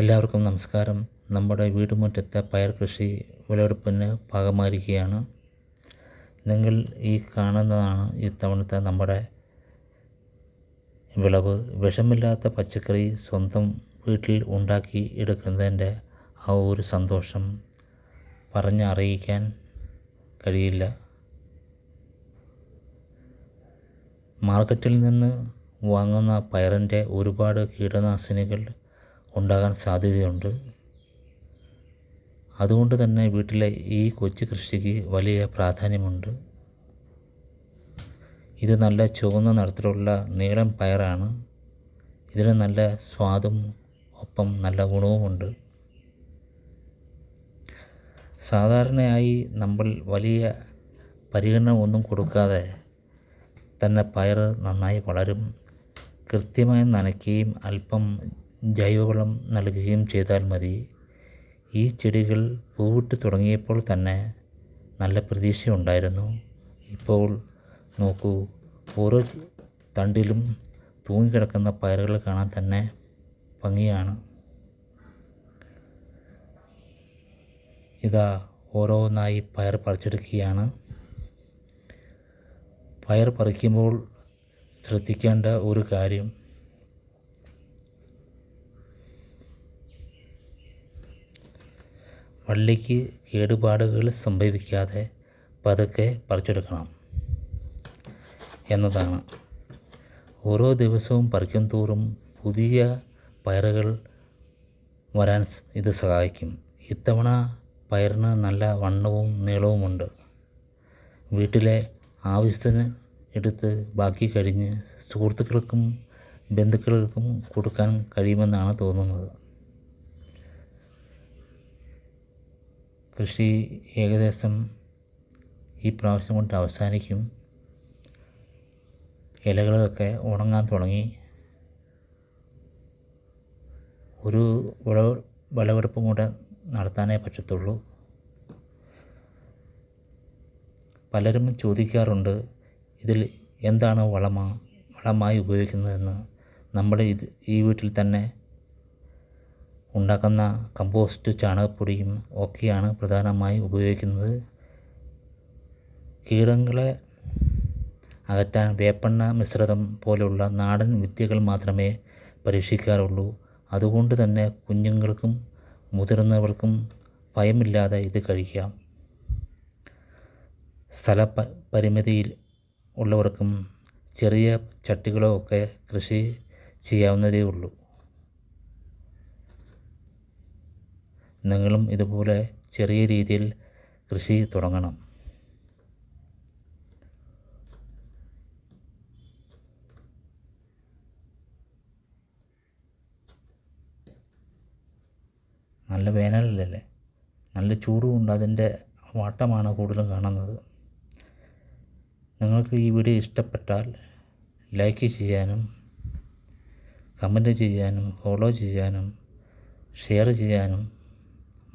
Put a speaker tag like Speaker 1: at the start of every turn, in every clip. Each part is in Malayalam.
Speaker 1: എല്ലാവർക്കും നമസ്കാരം. നമ്മുടെ വീട്ടുമുറ്റത്തെ പയർ കൃഷി വിളവെടുപ്പിന് പാകമായിരിക്കുകയാണ്. നിങ്ങൾ ഈ കാണുന്നതാണ് ഇത്തവണത്തെ നമ്മുടെ വിളവ്. വിഷമില്ലാത്ത പച്ചക്കറി സ്വന്തം വീട്ടിൽ ഉണ്ടാക്കി എടുക്കുന്നതിൻ്റെ ആ ഒരു സന്തോഷം പറഞ്ഞറിയിക്കാൻ കഴിയില്ല. മാർക്കറ്റിൽ നിന്ന് വാങ്ങുന്ന പയറിൻ്റെ ഒരുപാട് കീടനാശിനികൾ ഉണ്ടാകാൻ സാധ്യതയുണ്ട്. അതുകൊണ്ട് തന്നെ വീട്ടിലെ ഈ കൊച്ചു കൃഷിക്ക് വലിയ പ്രാധാന്യമുണ്ട്. ഇത് നല്ല ചുവന്ന നിറത്തിലുള്ള നീളൻ പയറാണ്. ഇതിന് നല്ല സ്വാദും ഒപ്പം നല്ല ഗുണവുമുണ്ട്. സാധാരണയായി നമ്മൾ വലിയ പരിഗണന ഒന്നും കൊടുക്കാതെ തന്നെ പയർ നന്നായി വളരും. കൃത്യമായി നനയ്ക്കുകയും അല്പം ജൈവവളം നൽകുകയും ചെയ്താൽ മതി. ഈ ചെടികൾ പൂവിട്ട് തുടങ്ങിയപ്പോൾ തന്നെ നല്ല പ്രതീക്ഷയുണ്ടായിരുന്നു. ഇപ്പോൾ നോക്കൂ, ഓരോ തണ്ടിലും തൂങ്ങിക്കിടക്കുന്ന പയറുകൾ കാണാൻ തന്നെ ഭംഗിയാണ്. ഇതാ ഓരോന്നായി പയർ പറിച്ചെടുക്കുകയാണ്. പയർ പറിക്കുമ്പോൾ ശ്രദ്ധിക്കേണ്ട ഒരു കാര്യം, വള്ളിക്ക് കേടുപാടുകൾ സംഭവിക്കാതെ പതുക്കെ പറിച്ചെടുക്കണം എന്നതാണ്. ഓരോ ദിവസവും പറിക്കും തോറും പുതിയ പയറുകൾ വരാൻ ഇത് സഹായിക്കും. ഇത്തവണ പയറിന് നല്ല വണ്ണവും നീളവുമുണ്ട്. വീട്ടിലെ ആവശ്യത്തിന് എടുത്ത് ബാക്കി കഴിഞ്ഞ് സുഹൃത്തുക്കൾക്കും ബന്ധുക്കൾക്കും കൊടുക്കാൻ കഴിയുമെന്നാണ് തോന്നുന്നത്. കൃഷി ഏകദേശം ഈ പ്രാവശ്യം കൊണ്ട് അവസാനിക്കും. ഇലകളൊക്കെ ഉണങ്ങാൻ തുടങ്ങി. ഒരു വിളവെടുപ്പും കൂടെ നടത്താനേ പറ്റത്തുള്ളൂ. പലരും ചോദിക്കാറുണ്ട്, ഇതിൽ എന്താണ് വളമായി ഉപയോഗിക്കുന്നതെന്ന്. നമ്മൾ ഈ വീട്ടിൽ തന്നെ ഉണ്ടാക്കുന്ന കമ്പോസ്റ്റ്, ചാണകപ്പൊടിയും ഒക്കെയാണ് പ്രധാനമായും ഉപയോഗിക്കുന്നത്. കീടങ്ങളെ അകറ്റാൻ വേപ്പെണ്ണ മിശ്രിതം പോലുള്ള നാടൻ വിദ്യകൾ മാത്രമേ പരീക്ഷിക്കാറുള്ളൂ. അതുകൊണ്ട് തന്നെ കുഞ്ഞുങ്ങൾക്കും മുതിർന്നവർക്കും ഭയമില്ലാതെ ഇത് കഴിക്കാം. പരിമിതിയിൽ ഉള്ളവർക്കും ചെറിയ ചട്ടികളോ ഒക്കെ കൃഷി ചെയ്യാവുന്നതേ ഉള്ളൂ. നിങ്ങളും ഇതുപോലെ ചെറിയ രീതിയിൽ കൃഷി തുടങ്ങണം. നല്ല വേനലല്ലേ, നല്ല ചൂടുമുണ്ട്. അതിൻ്റെ വാട്ടമാണ് കൂടുതലും കാണുന്നത്. നിങ്ങൾക്ക് ഈ വീഡിയോ ഇഷ്ടപ്പെട്ടാൽ ലൈക്ക് ചെയ്യാനും കമൻറ്റ് ചെയ്യാനും ഫോളോ ചെയ്യാനും ഷെയർ ചെയ്യാനും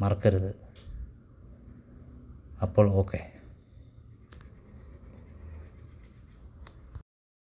Speaker 1: മറക്കരുത്. അപ്പോൾ ഓക്കെ.